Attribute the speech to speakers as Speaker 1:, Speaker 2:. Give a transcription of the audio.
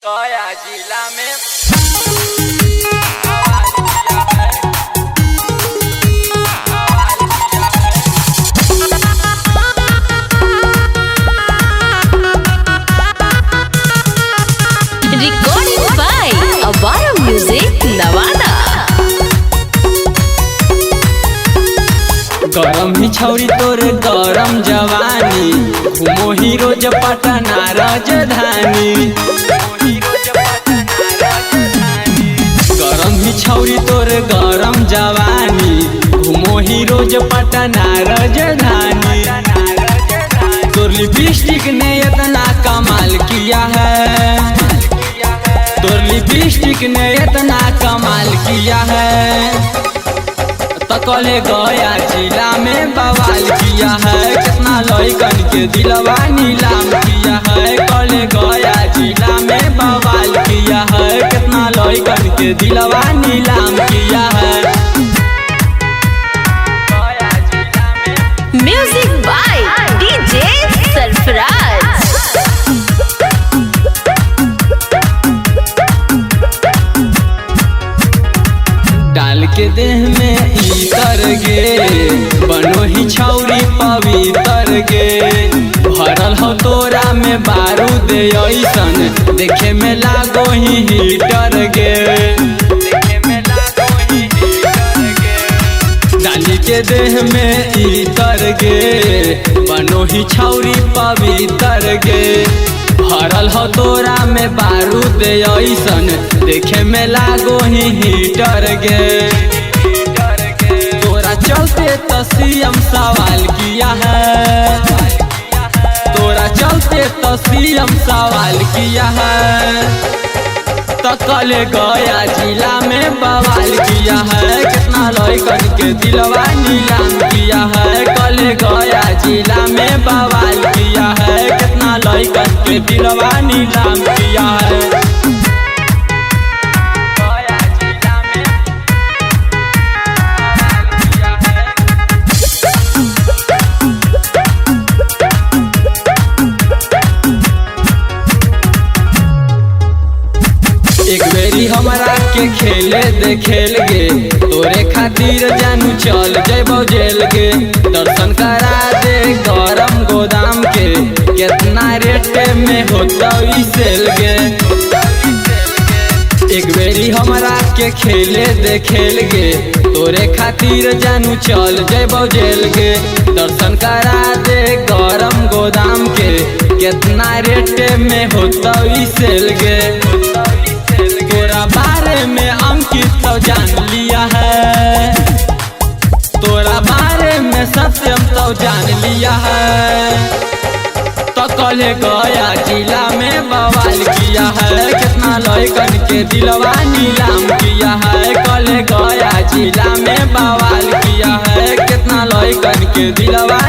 Speaker 1: गया जिला में
Speaker 2: Recording by Avara Music Navada।
Speaker 1: गरम ही छौरी तोरे गरम जवानी, घूमो ही रोज पटना राजधानी। गरम ही छौरी तोरे गरम जवानी, घूमो ही रोज पटना राजधानी। तोर लिपस्टिक ने इतना कमाल किया है, तोर लिपस्टिक ने इतना कमाल किया है। तकले गया जिला में बवाल किया है, कितना लइकन के दिलवा नीलाम किया है। कले गया जिला में बवाल किया है, कितना लइकन के दिलवा नीलाम किया है।
Speaker 2: Music by DJ Sarfaraz।
Speaker 1: डाल के देह में इतर गे, बनो ही छौरी पवित्र गे। भरल हो तोरा में बारूद ऐसन, देखे में लागो ही हीटर गे। डाली के देह में इतर गे, बनो ही छौरी पवित्र गे। भरल हो तोरा में बारूद ऐसन, देखे में लागो ही हीटर गे। तोरा चलते तो सीएम सवाल किया है, तोरा चलते तो सीएम सवाल किया है। तकले गया जिला में बवाल किया है, कितना लइकन के दिलवा नीलाम किया है। कले गया जिला में बवाल किया है, कितना लइकन के दिलवा नीलाम किया है। एक बेरी हमरा के खेले दे खेल गे, तोरे खातिर जानू चल जैबो जेल गे। दर्शन करा दे गरम गोदाम के, कितना रेट में होता ई सेल गे। एक बेरी हमरा के खेले दे खेल गे, तोरे खातिर जानू चल जैबो जेल गे। दर्शन करा दे गरम गोदाम के, कितना रेट में होता ई सेल गे। तोरा बारे में अंकित तो जान लिया है, तोरा बारे में सत्यम तो जान लिया है। तकले गया जिला में बवाल किया है, कितना लइकन के दिलवा नीलाम किया है। कले गया जिला में बवाल किया है, कितना लइकन के दिलवा